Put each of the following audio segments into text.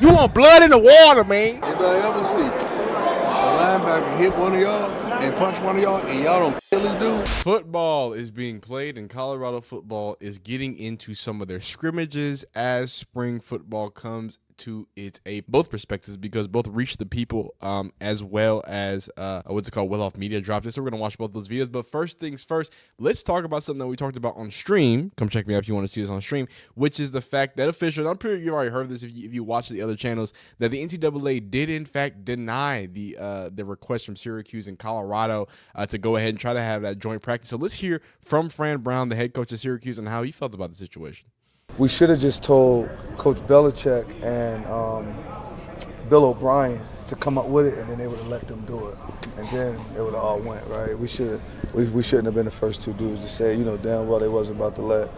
You want blood in the water, man. Anybody ever see a linebacker hit one of y'all and punch one of y'all and y'all don't kill this dude? Football is being played, and Colorado football is getting into some of their scrimmages as spring football comes to its aid. Both perspectives, because both reach the people as well as what's it called, Well Off Media dropped it. So we're gonna watch both those videos. But first things first, let's talk about something that we talked about on stream. Come check me out if you want to see this on stream, which is the fact that officials, I'm pretty you've already heard this if you watch the other channels, that the NCAA did in fact deny the request from Syracuse and Colorado to go ahead and try to have that joint practice. So let's hear from Fran Brown, the head coach of Syracuse, and how he felt about the situation. We should have just told Coach Belichick and Bill O'Brien to come up with it, and then they would have let them do it, and then it would have all went right. We shouldn't have been the first two dudes to say, damn well they wasn't about to let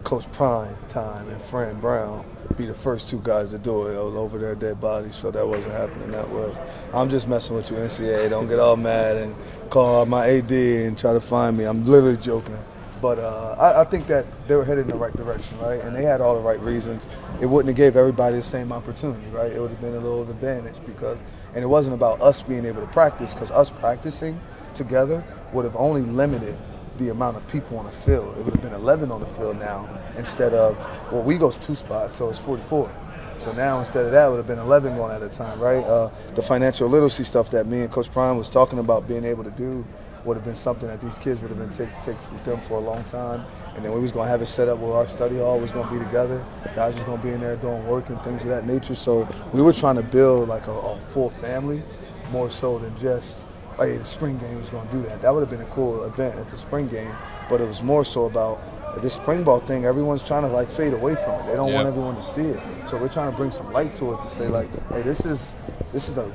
Coach Prime Time and Fran Brown be the first two guys to do it. I was over their dead bodies, so that wasn't happening that way. I'm just messing with you, NCAA. Don't get all mad and call my AD and try to find me. I'm literally joking. But I think that they were headed in the right direction, right? And they had all the right reasons. It wouldn't have gave everybody the same opportunity, right? It would have been a little advantage and it wasn't about us being able to practice, because us practicing together would have only limited the amount of people on the field. It would have been 11 on the field now instead of, well, we goes 2 spots, so it's 44. So now instead of that, it would have been 11 going at a time, right? The financial literacy stuff that me and Coach Prime was talking about being able to do would have been something that these kids would have been take with them for a long time. And then we was going to have it set up where our study hall was going to be together. Guys was going to be in there doing work and things of that nature. So we were trying to build like a full family, more so than just, hey, the spring game was going to do that. That would have been a cool event at the spring game, but it was more so about this spring ball thing. Everyone's trying to like fade away from it. They don't want everyone to see it. So we're trying to bring some light to it to say like, hey, this is a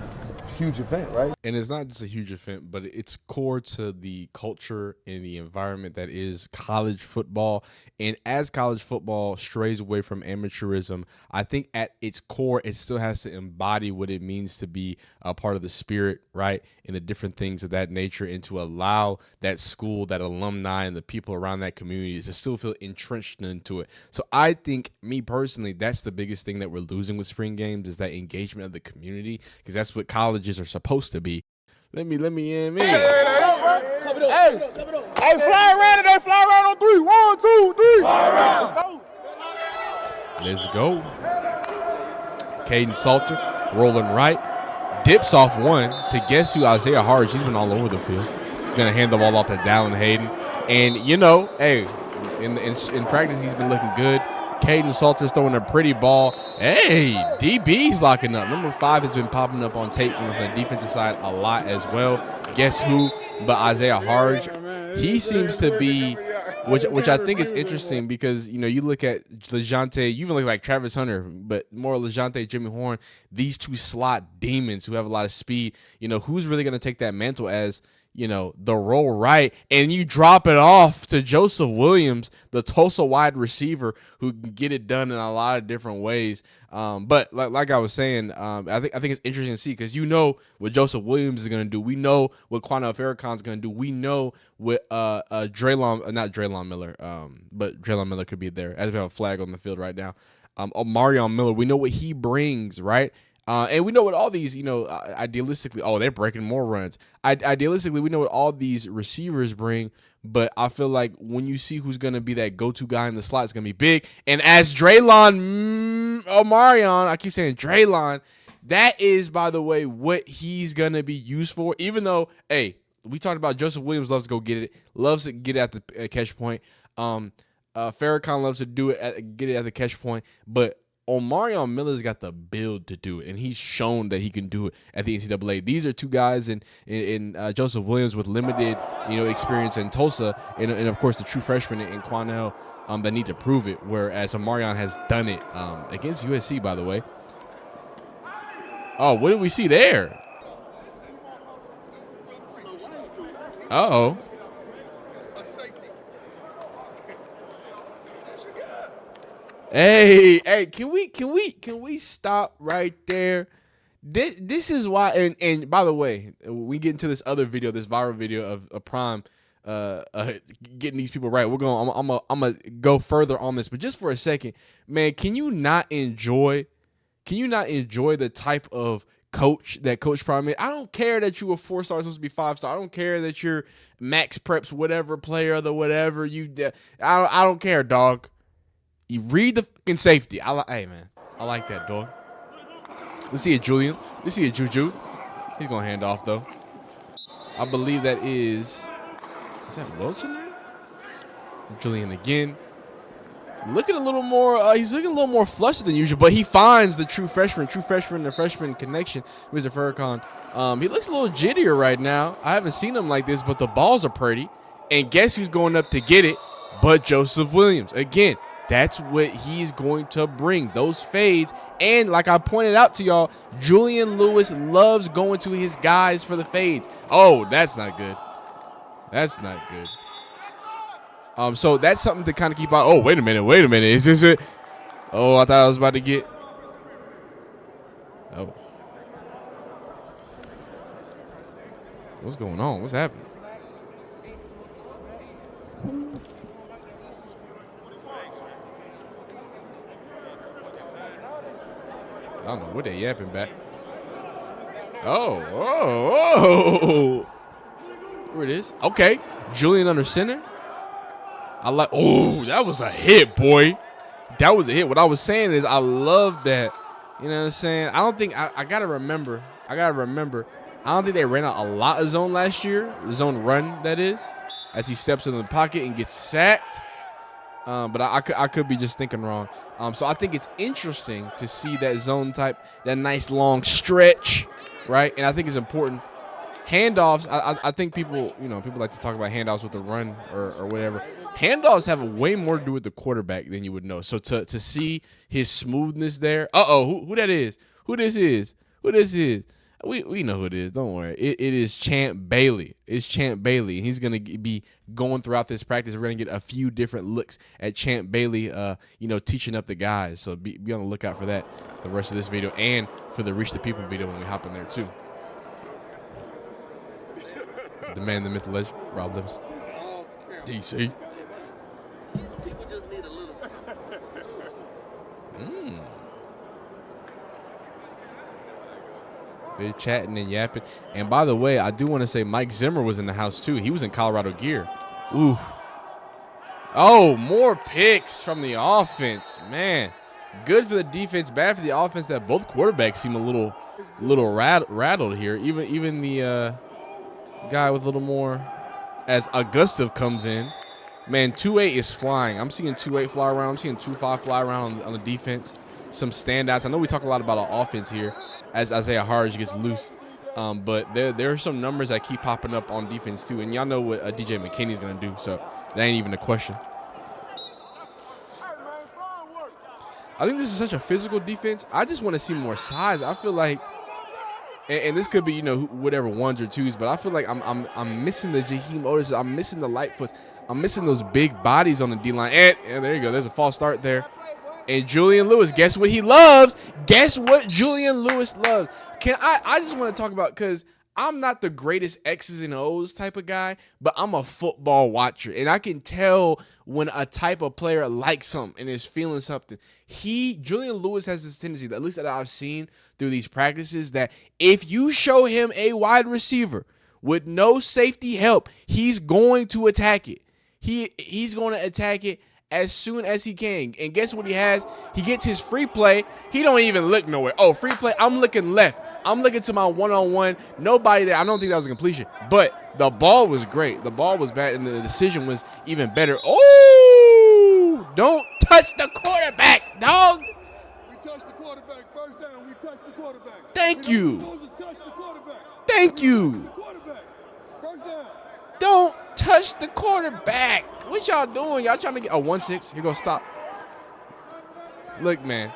huge event, right? And it's not just a huge event, but it's core to the culture and the environment that is college football. And as college football strays away from amateurism, I think at its core, it still has to embody what it means to be a part of the spirit, right? And the different things of that nature, and to allow that school, that alumni, and the people around that community to still feel entrenched into it. So I think, me personally, that's the biggest thing that we're losing with spring games, is that engagement of the community, because that's what colleges are supposed to be. Let me in, man. Hey, fly around today, fly around on 3. 1, 2, 3. Fly around. Let's go. Caden Salter rolling right. Dips off one to guess who? Isaiah Harge. He's been all over the field. Gonna hand the ball off to Dallin Hayden. And hey, in practice he's been looking good. Caden Salter's throwing a pretty ball. Hey, DB's locking up. Number 5 has been popping up on tape on the defensive side a lot as well. Guess who? But Isaiah Harge. He seems to be, which I think is interesting, because you look at LeJohntay, you even look like Travis Hunter, but more LeJohntay, Jimmy Horn, these two slot demons who have a lot of speed. Who's really going to take that mantle as the roll right, and you drop it off to Joseph Williams, the Tulsa wide receiver, who can get it done in a lot of different ways. But like I was saying, I think it's interesting to see, because what Joseph Williams is going to do. We know what Quanell Farrakhan's going to do. We know what not Draylon Miller, but Draylon Miller could be there, as we have a flag on the field right now. Omarion Miller, we know what he brings, right? And we know what all these, idealistically, they're breaking more runs. Idealistically, we know what all these receivers bring, but I feel like when you see who's going to be that go-to guy in the slot, it's going to be big. And as Draylon Omarion, I keep saying Draylon, that is, by the way, what he's going to be used for, even though, hey, we talked about Joseph Williams loves to go get it, loves to get at the catch point. Farrakhan loves to get it at the catch point, but Omarion Miller's got the build to do it, and he's shown that he can do it at the NCAA. These are two guys in Joseph Williams with limited, experience in Tulsa, and of course the true freshman in Quanell that need to prove it. Whereas Omarion has done it against USC, by the way. Oh, what did we see there? Uh-oh. Hey, can we stop right there? This is why, and by the way, we get into this other video, this viral video of Prime getting these people right. I'm gonna go further on this, but just for a second, man, can you not enjoy Can you not enjoy the type of coach that Coach Prime is? I don't care that you a 4-star supposed to be 5-star. I don't care that you're Max Preps whatever player of the whatever you. I don't care, dog. You read the fucking safety. Hey man, I like that, dog. Let's see it, Julian. Let's see it, Juju. He's gonna hand off though. I believe that is that Welch in there? Julian again. Looking a little more, he's looking a little more flustered than usual, but he finds the true freshman, the freshman connection, Mr. Farrakhan. He looks a little jittier right now. I haven't seen him like this, but the balls are pretty. And guess who's going up to get it? But Joseph Williams. Again, that's what he's going to bring, those fades. And like I pointed out to y'all, Julian Lewis loves going to his guys for the fades. Oh, that's not good. That's not good. So that's something to kind of keep on. Oh, wait a minute. Is this it? Oh, I thought I was about to get. Oh. What's going on? What's happening? I don't know what they yapping back. Oh. Where it is? Okay. Julian under center. I like. Oh, that was a hit, boy. That was a hit. What I was saying is I love that. You know what I'm saying? I don't think I gotta remember. I don't think they ran out a lot of zone last year. The zone run, that is, as he steps into the pocket and gets sacked. But I could be just thinking wrong. So I think it's interesting to see that zone type, that nice long stretch, right? And I think it's important. Handoffs, I think people like to talk about handoffs with the run or whatever. Handoffs have way more to do with the quarterback than you would know. So to see his smoothness there. Who that is? Who this is? We know who it is. Don't worry. It is Champ Bailey. It's Champ Bailey. He's going to be going throughout this practice. We're going to get a few different looks at Champ Bailey, teaching up the guys. So be on the lookout for that the rest of this video and for the Reach the People video when we hop in there too. The man, the myth, the legend, Rob Livingston. DC. People just need a little something. They're chatting and yapping. And by the way, I do want to say Mike Zimmer was in the house too. He was in Colorado gear. Ooh. Oh, more picks from the offense. Man, good for the defense, bad for the offense that both quarterbacks seem a little rattled here. Even the guy with a little more as Augusta comes in. Man, 2-8 is flying. I'm seeing 2-8 fly around. I'm seeing 2-5 fly around on the defense. Some standouts. I know we talk a lot about our offense here as Isaiah Harge gets loose. But there are some numbers that keep popping up on defense too. And y'all know what DJ McKinney's going to do. So that ain't even a question. I think this is such a physical defense. I just want to see more size. I feel like, and this could be, whatever ones or twos, but I feel like I'm missing the Jaheim Otis. I'm missing the Lightfoots. I'm missing those big bodies on the D-line. And there you go. There's a false start there. And Julian Lewis, guess what he loves? Guess what Julian Lewis loves? I just want to talk about, because I'm not the greatest X's and O's type of guy, but I'm a football watcher. And I can tell when a type of player likes something and is feeling something. Julian Lewis has this tendency, at least that I've seen through these practices, that if you show him a wide receiver with no safety help, he's going to attack it. He's going to attack it as soon as he can. And guess what he has? He gets his free play. He don't even look nowhere. Oh, free play. I'm looking left. I'm looking to my one-on-one. Nobody there. I don't think that was a completion. But the ball was great. The ball was bad, and the decision was even better. Oh, don't touch the quarterback, dog. We touched the quarterback. First down, we touched the quarterback. Thank you. Touch the quarterback. Thank you. Quarterback. First down. Don't touch the quarterback. What y'all doing? Y'all trying to get a 1-6? Here go, stop. Look, man.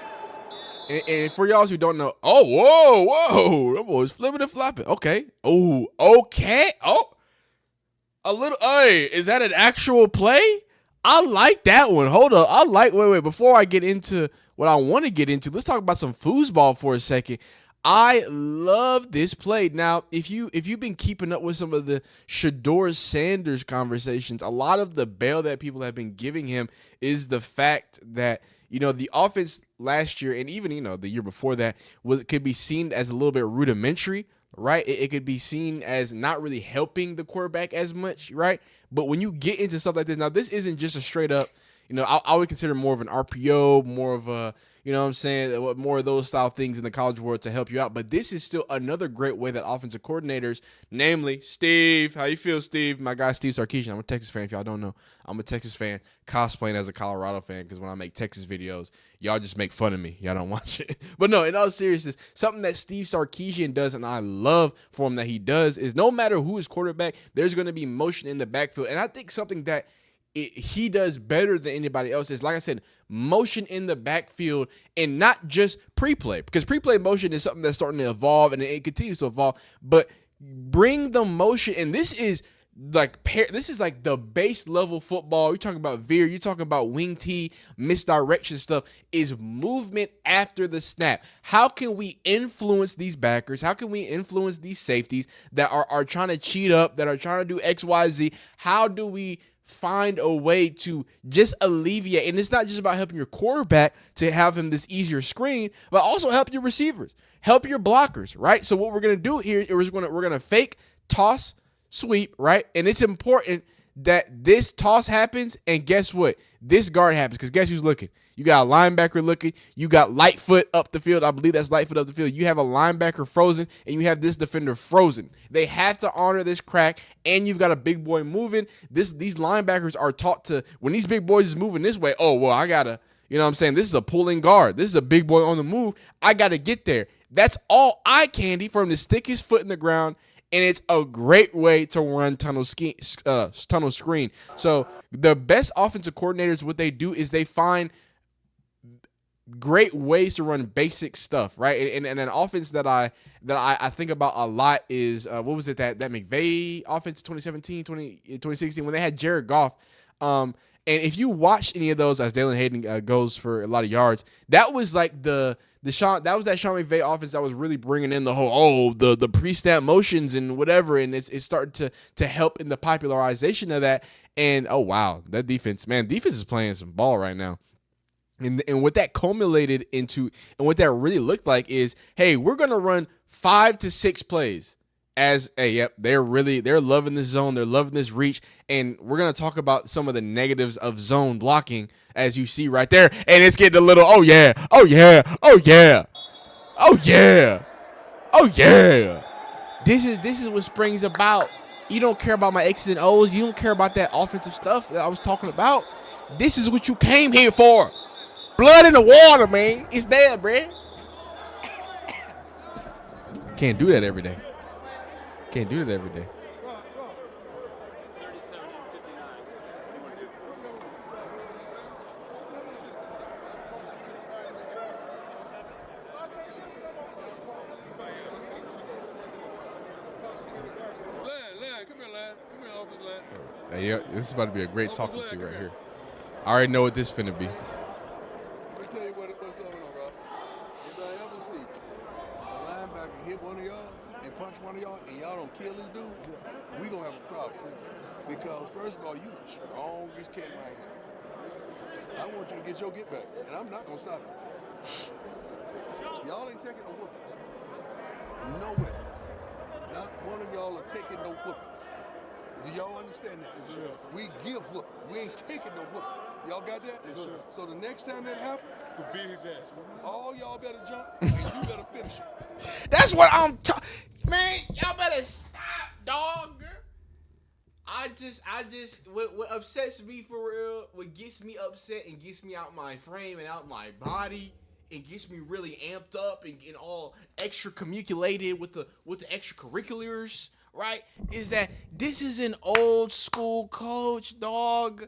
And for y'all who don't know, whoa. That boy's flipping and flopping. Okay. Oh, okay. Oh. A little, hey, is that an actual play? I like that one. Hold up. Wait. Before I get into what I want to get into, let's talk about some foosball for a second. I love this play. Now, if you've been keeping up with some of the Shador Sanders conversations, a lot of the bail that people have been giving him is the fact that, the offense last year and even, the year before that could be seen as a little bit rudimentary, right? It could be seen as not really helping the quarterback as much, right? But when you get into stuff like this, now this isn't just a straight up, I would consider more of an RPO, more of a, what I'm saying, more of those style things in the college world to help you out. But this is still another great way that offensive coordinators, namely Steve, how you feel, Steve? My guy, Steve Sarkisian. I'm a Texas fan, if y'all don't know. I'm a Texas fan, cosplaying as a Colorado fan, because when I make Texas videos, y'all just make fun of me. Y'all don't watch it. But no, in all seriousness, something that Steve Sarkisian does, and I love for him that he does, is no matter who is quarterback, there's going to be motion in the backfield. And I think something that he does better than anybody else is, like I said, motion in the backfield, and not just pre-play, because pre-play motion is something that's starting to evolve and it continues to evolve, but bring the motion. And this is like the base level football. You're talking about veer, you're talking about wing T, misdirection stuff, is movement after the snap. How can we influence these backers? How can we influence these safeties that are trying to cheat up, that are trying to do X, Y, Z? How do we find a way to just alleviate? And it's not just about helping your quarterback to have him this easier screen, but also help your receivers, help your blockers, right? So what we're going to do here is we're going to fake toss sweep, right? And it's important that this toss happens, and guess what? This guard happens, because guess who's looking? You got a linebacker looking. You got Lightfoot up the field. I believe that's Lightfoot up the field. You have a linebacker frozen, and you have this defender frozen. They have to honor this crack, and you've got a big boy moving. These linebackers are taught to, when these big boys is moving this way, oh, well, I got to, this is a pulling guard. This is a big boy on the move. I got to get there. That's all eye candy for him to stick his foot in the ground, and it's a great way to run tunnel screen. So the best offensive coordinators, what they do is they find great ways to run basic stuff, right? And an offense that I think about a lot is what was it, that McVay offense 2016 when they had Jared Goff. And if you watch any of those, as Dalen Hayden goes for a lot of yards, that was like that was Sean McVay offense that was really bringing in the whole the pre-snap motions and whatever, and it's starting to help in the popularization of that. And oh wow, that defense is playing some ball right now. And what that culminated into, and what that really looked like is, hey, we're gonna run 5 to 6 plays. They're loving this zone, they're loving this reach, and we're gonna talk about some of the negatives of zone blocking, as you see right there, and it's getting a little, oh yeah. This is what springs about. You don't care about my X's and O's, you don't care about that offensive stuff that I was talking about. This is what you came here for. Blood in the water, man. It's there, bruh. Can't do that every day. 37 and 59. Yeah, this is about to be a great talking to right here. I already know what this finna be. Let me tell you what's going on, Rob. If I ever see a linebacker hit one of y'all and punch one of y'all and y'all don't kill this dude, we gonna have a problem. Because first of all, you the strongest cat in my hand. I want you to get your get back, and I'm not gonna stop it. Y'all ain't taking no whoopings. No way. Not one of y'all are taking no whoopings. Do y'all understand that? Yes, sir. We give whoopings. We ain't taking no whooping. Y'all got that? Yes, sir. So the next time that happens, To beat his ass. all y'all better jump and you better finish it. That's what I'm talking. Man, y'all better stop, dog. What upsets me for real, what gets me upset and gets me out my frame and out my body and gets me really amped up and all extracurriculated with the extracurriculars, right, is that this is an old school coach, dog.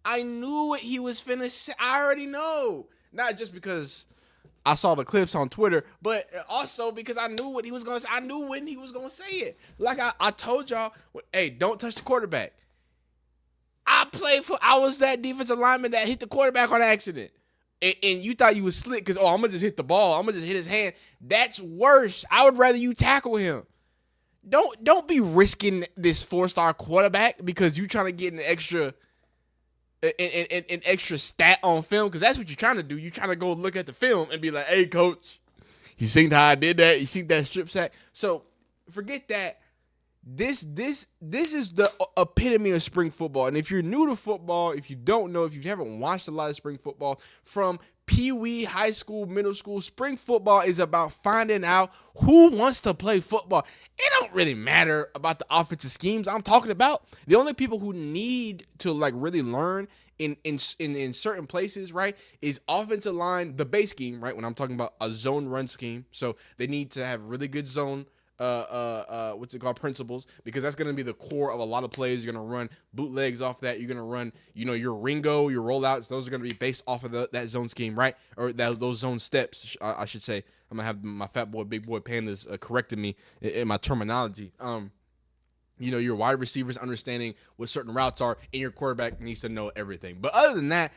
I knew what he was finna say. I already know. Not just because I saw the clips on Twitter, but also because I knew what he was going to say. I knew when he was going to say it. Like I told y'all, hey, don't touch the quarterback. I was that defensive lineman that hit the quarterback on accident. and you thought you was slick because, I'm going to just hit the ball. I'm going to just hit his hand. That's worse. I would rather you tackle him. Don't be risking this 4-star quarterback because you trying to get an extra stat on film, because that's what you're trying to do. You're trying to go look at the film and be like, hey, coach, you seen how I did that? You seen that strip sack? So forget that. This is the epitome of spring football. And if you're new to football, if you don't know, if you haven't watched a lot of spring football, from pee-wee, high school, middle school, spring football is about finding out who wants to play football. It don't really matter about the offensive schemes I'm talking about. The only people who need to really learn in certain places, right, is offensive line, the base scheme, right? When I'm talking about a zone run scheme. So they need to have really good zone principles, because that's going to be the core of a lot of plays. You're going to run bootlegs off that. You're going to run, your Ringo, your rollouts. Those are going to be based off of that zone scheme, right? Or those zone steps, I should say. I'm going to have my fat boy, big boy pandas correcting me in my terminology. Your wide receivers understanding what certain routes are, and your quarterback needs to know everything. But other than that,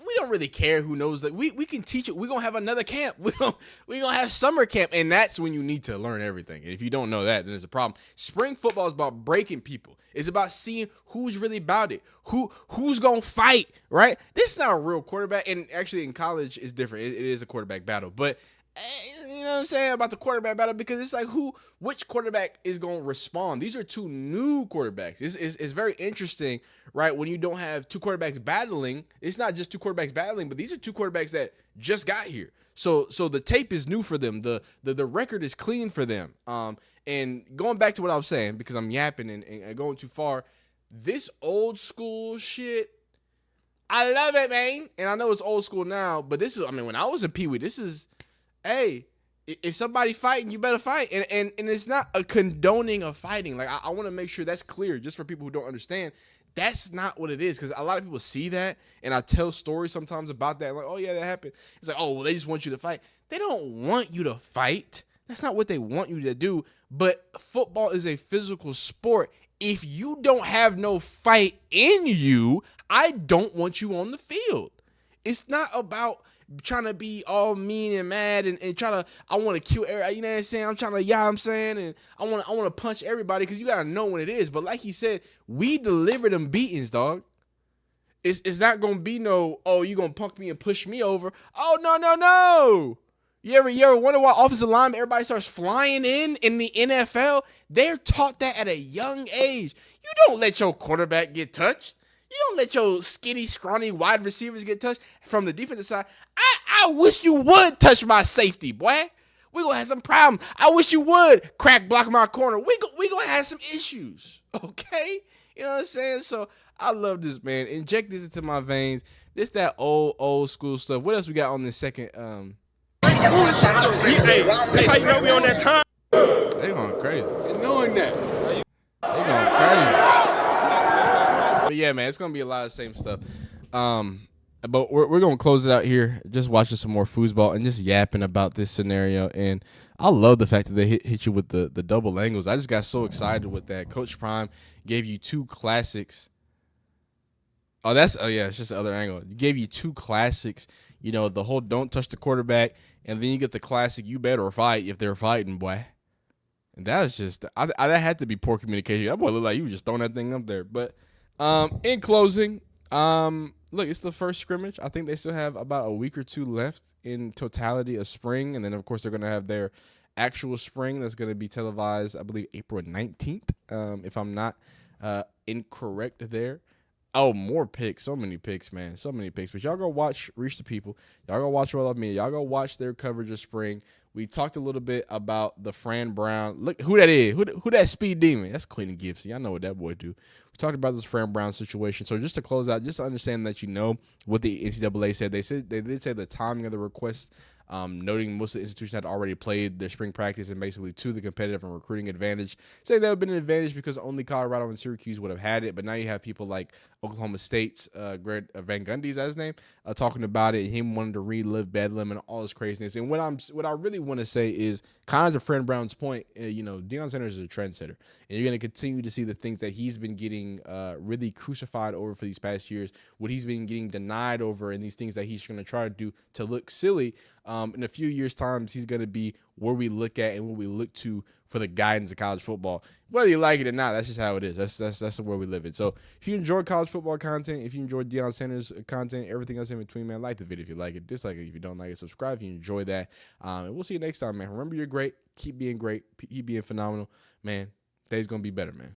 we don't really care who knows that. We can teach it. We're going to have another camp. We're going to have summer camp, and that's when you need to learn everything. And if you don't know that, then there's a problem. Spring football is about breaking people. It's about seeing who's really about it, who's going to fight, right? This is not a real quarterback, and actually in college it's different. It is a quarterback battle, but you know what I'm saying about the quarterback battle, because it's like which quarterback is going to respond. These are two new quarterbacks. It's very interesting, right? When you don't have two quarterbacks battling, it's not just two quarterbacks battling, but these are two quarterbacks that just got here. So the tape is new for them. The record is clean for them. And going back to what I was saying, because I'm yapping and going too far, this old school shit, I love it, man. And I know it's old school now, but when I was a peewee, this is, hey, if somebody fighting, you better fight. And it's not a condoning of fighting. Like, I want to make sure that's clear, just for people who don't understand. That's not what it is, because a lot of people see that, and I tell stories sometimes about that. Like, oh, yeah, that happened. It's like, oh, well, they just want you to fight. They don't want you to fight. That's not what they want you to do. But football is a physical sport. If you don't have no fight in you, I don't want you on the field. It's not about trying to be all mean and mad and I want to kill everybody, you know what I'm saying? I'm trying to, and I want to punch everybody, because you got to know when it is. But like he said, we deliver them beatings, dog. It's not going to be no, oh, you going to punk me and push me over. Oh, no. You ever wonder why offensive linemen, everybody starts flying in the NFL? They're taught that at a young age. You don't let your quarterback get touched. You don't let your skinny, scrawny wide receivers get touched from the defensive side. I wish you would touch my safety, boy. We're going to have some problems. I wish you would crack block my corner. We going to have some issues, okay? You know what I'm saying? So I love this, man. Inject this into my veins. This that old school stuff. What else we got on this second? Hey, that's how you know we on that time. They going crazy. And knowing that. They going crazy. But yeah, man, it's going to be a lot of the same stuff. But we're going to close it out here, just watching some more foosball and just yapping about this scenario. And I love the fact that they hit you with the double angles. I just got so excited with that. Coach Prime gave you two classics. It's just the other angle. He gave you two classics, the whole don't touch the quarterback, and then you get the classic, you better fight if they're fighting, boy. And that was just, that had to be poor communication. That boy looked like you were just throwing that thing up there. But in closing, look, it's the first scrimmage. I think they still have about a week or two left in totality of spring. And then, of course, they're going to have their actual spring that's going to be televised, I believe, April 19th, if I'm not incorrect there. Oh, more picks. So many picks, man. So many picks. But y'all go watch Reach the People. Y'all go watch Roll Up Me. Y'all go watch their coverage of spring. We talked a little bit about the Fran Brown. Look who that is. Who that speed demon? That's Quentin Gibson. Y'all know what that boy do. We talked about this Fran Brown situation. So just to close out, just to understand that what the NCAA said. They did say the timing of the request, noting most of the institutions had already played their spring practice and basically to the competitive and recruiting advantage. Saying that would have been an advantage because only Colorado and Syracuse would have had it. But now you have people like Oklahoma State's Greg Van Gundy, is that his name, talking about it, him wanting to relive Bedlam and all this craziness. And what I really want to say is kind of to Fred Brown's point, Deion Sanders is a trendsetter, and you're going to continue to see the things that he's been getting really crucified over for these past years, what he's been getting denied over, and these things that he's going to try to do to look silly. In a few years' time, he's going to be where we look at and what we look to for the guidance of college football. Whether you like it or not, that's just how it is. That's the world we live in. So if you enjoy college football content, if you enjoy Deion Sanders content, everything else in between, man, like the video if you like it, dislike it if you don't like it, subscribe if you enjoy that. And we'll see you next time, man. Remember, you're great. Keep being great. Keep being phenomenal, man. Today's going to be better, man.